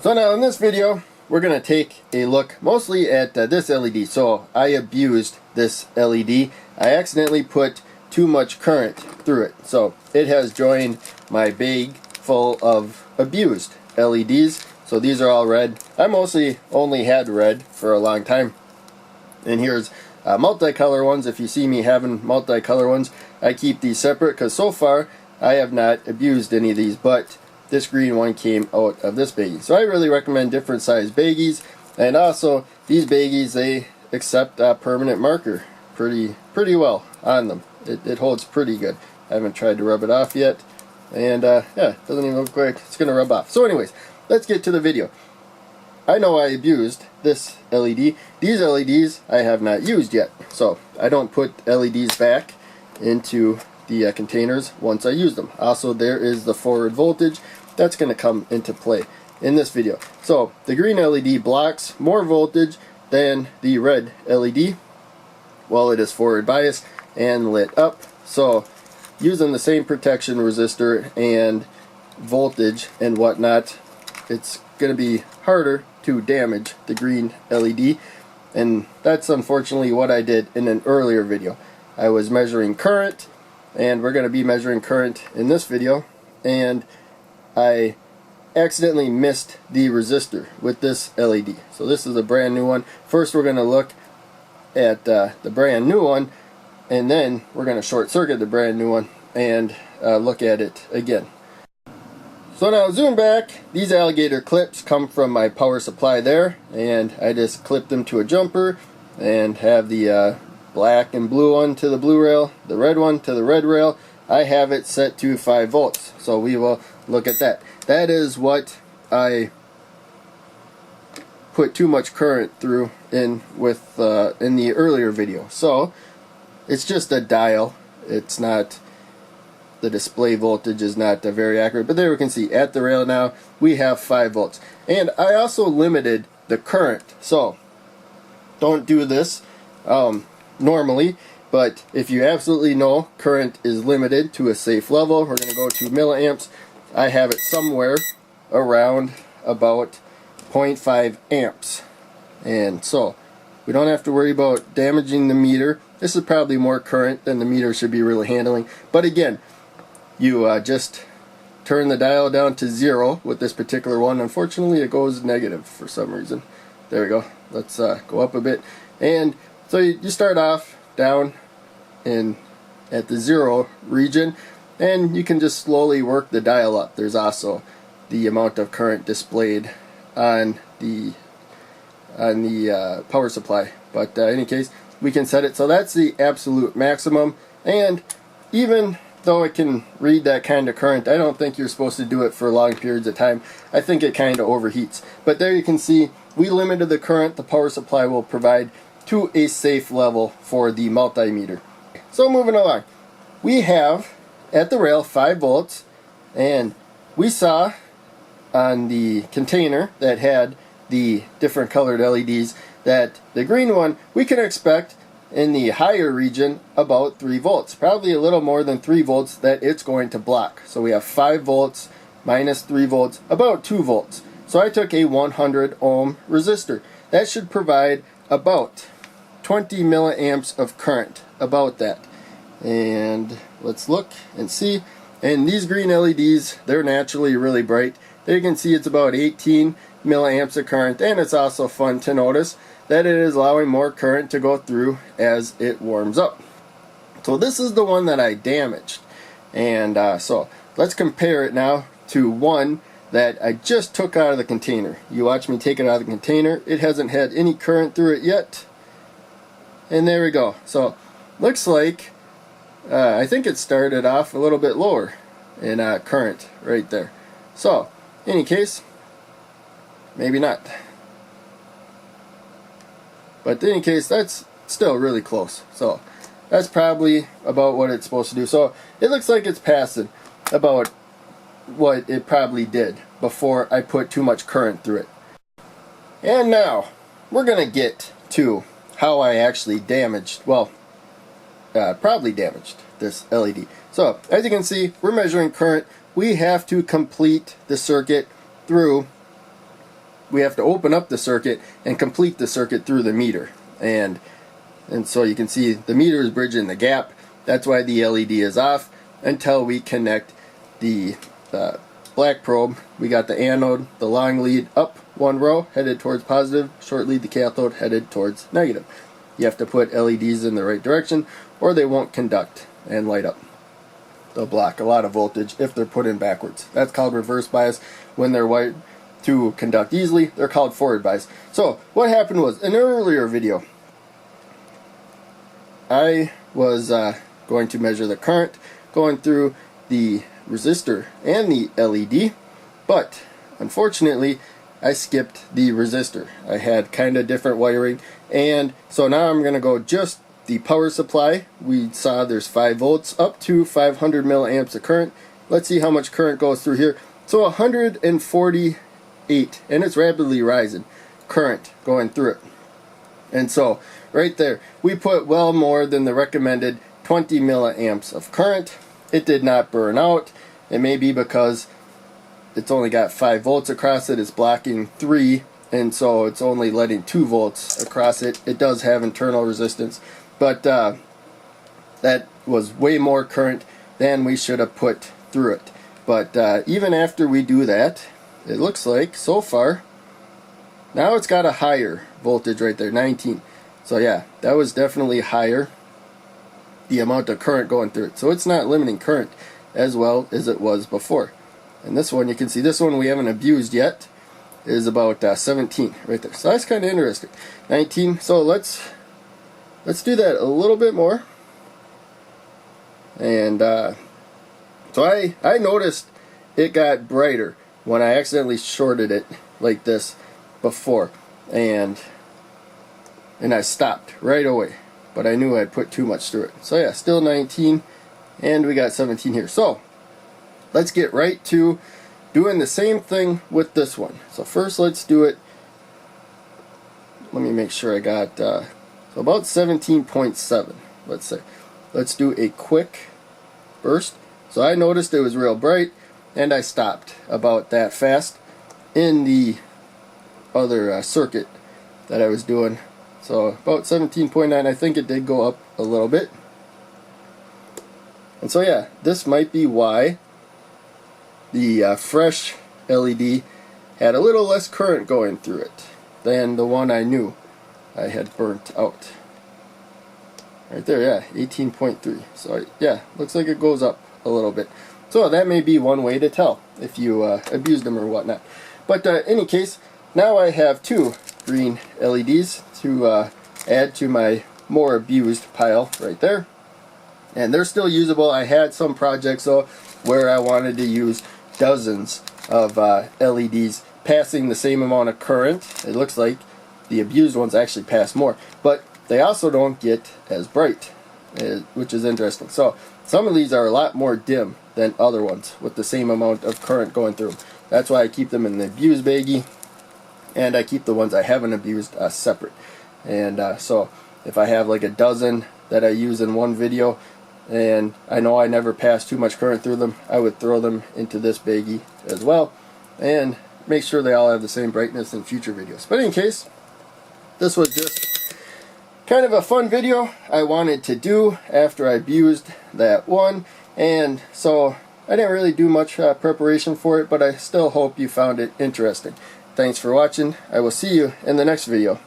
So now in this video, we're going to take a look mostly at this LED. So I abused this LED. I accidentally put too much current through it. So it has joined my bag full of abused LEDs. So these are all red. I mostly only had red for a long time. And here's multicolor ones. If you see me having multicolor ones, I keep these separate because so far I have not abused any of these, but this green one came out of this baggie. So I really recommend different size baggies, and also these baggies, they accept permanent marker pretty well on them. It holds pretty good. I haven't tried to rub it off yet, and yeah, it doesn't even look like it's gonna rub off. So anyways, let's get to the video. I know I abused this LED. These LEDs I have not used yet, so I don't put LEDs back into the containers once I use them. Also, there is the forward voltage that's going to come into play in this video. So the green LED blocks more voltage than the red LED while it is forward biased and lit up. So using the same protection resistor and voltage and whatnot, it's going to be harder to damage the green LED, and that's unfortunately what I did in an earlier video. I was measuring current, and we're going to be measuring current in this video, and I accidentally missed the resistor with this LED. So this is a brand new one. First we're going to look at the brand new one, and then we're going to short circuit the brand new one and look at it again. So now zoom back, these alligator clips come from my power supply there, and I just clip them to a jumper and have the black and blue one to the blue rail, the red one to the red rail. I have it set to 5 volts, so we will look at that. That is what I put too much current through in the earlier video. So it's just a dial. It's not, the display voltage is not very accurate, but there we can see at the rail now we have 5 volts. And I also limited the current, so don't do this normally, but if you absolutely know current is limited to a safe level, we're going to go to milliamps. I have it somewhere around about 0.5 amps, and so we don't have to worry about damaging the meter. This is probably more current than the meter should be really handling, but again, you just turn the dial down to 0 with this particular one. Unfortunately it goes negative for some reason. There we go. Let's go up a bit, and so you start off down at the 0 region, and you can just slowly work the dial up. There's also the amount of current displayed on the power supply, but in any case we can set it so that's the absolute maximum. And even though it can read that kind of current, I don't think you're supposed to do it for long periods of time. I think it kind of overheats. But there you can see we limited the current the power supply will provide to a safe level for the multimeter. So moving along, we have at the rail 5 volts, and we saw on the container that had the different colored LEDs that the green one we can expect in the higher region about 3 volts, probably a little more than 3 volts that it's going to block. So we have 5 volts minus 3 volts, about 2 volts. So I took a 100 ohm resistor. That should provide about 20 milliamps of current, about that. And let's look and see. And these green LEDs, they're naturally really bright. There you can see it's about 18 milliamps of current, and it's also fun to notice that it is allowing more current to go through as it warms up. So this is the one that I damaged, and so let's compare it now to one that I just took out of the container. You watch me take it out of the container. It hasn't had any current through it yet, and there we go. So looks like I think it started off a little bit lower in current right there. So in any case, maybe not. But in any case, that's still really close. So that's probably about what it's supposed to do. So it looks like it's passing about what it probably did before I put too much current through it. And now we're going to get to how I actually damaged, well, probably damaged this LED. So as you can see, we're measuring current. We have to complete the circuit through we have to open up the circuit and complete the circuit through the meter. And so you can see the meter is bridging the gap. That's why the LED is off until we connect the black probe. We got the anode, the long lead up one row headed towards positive, short lead the cathode headed towards negative. You have to put LEDs in the right direction or they won't conduct and light up. They'll block a lot of voltage if they're put in backwards. That's called reverse bias. When they're wired to conduct easily, they're called forward bias. So what happened was, in an earlier video, I was going to measure the current going through the resistor and the LED, but unfortunately I skipped the resistor. I had kind of different wiring, and so now I'm going to go just the power supply. We saw there's 5 volts up to 500 milliamps of current. Let's see how much current goes through here. So 148, and it's rapidly rising, current going through it. And so right there we put well more than the recommended 20 milliamps of current. It did not burn out. It may be because it's only got 5 volts across it. It's blocking 3, and so it's only letting 2 volts across it. It does have internal resistance, but that was way more current than we should have put through it. But even after we do that, it looks like so far now it's got a higher voltage right there, 19. So yeah, that was definitely higher, the amount of current going through it. So it's not limiting current as well as it was before. And this one, you can see this one we haven't abused yet, is about 17 right there. So that's kind of interesting. 19. So let's do that a little bit more. And so I noticed it got brighter when I accidentally shorted it like this before, and I stopped right away, but I knew I'd put too much through it. So yeah, still 19, and we got 17 here. So let's get right to doing the same thing with this one. So first let's do it, let me make sure I got so about 17.7, let's say. Let's do a quick burst. So I noticed it was real bright, and I stopped about that fast in the other circuit that I was doing. So about 17.9, I think it did go up a little bit. And so yeah, this might be why the fresh LED had a little less current going through it than the one I knew I had burnt out. Right there, yeah, 18.3. So yeah, looks like it goes up a little bit. So that may be one way to tell if you abused them or whatnot. But in any case, now I have 2 green LEDs to add to my more abused pile right there. And they're still usable. I had some projects though where I wanted to use dozens of LEDs passing the same amount of current. It looks like the abused ones actually pass more, but they also don't get as bright, which is interesting. So some of these are a lot more dim than other ones with the same amount of current going through them. That's why I keep them in the abused baggie, and I keep the ones I haven't abused separate. And so if I have like a dozen that I use in one video and I know I never pass too much current through them, I would throw them into this baggie as well and make sure they all have the same brightness in future videos. But in any case, this was just kind of a fun video I wanted to do after I abused that one, and so I didn't really do much preparation for it, but I still hope you found it interesting. Thanks for watching. I will see you in the next video.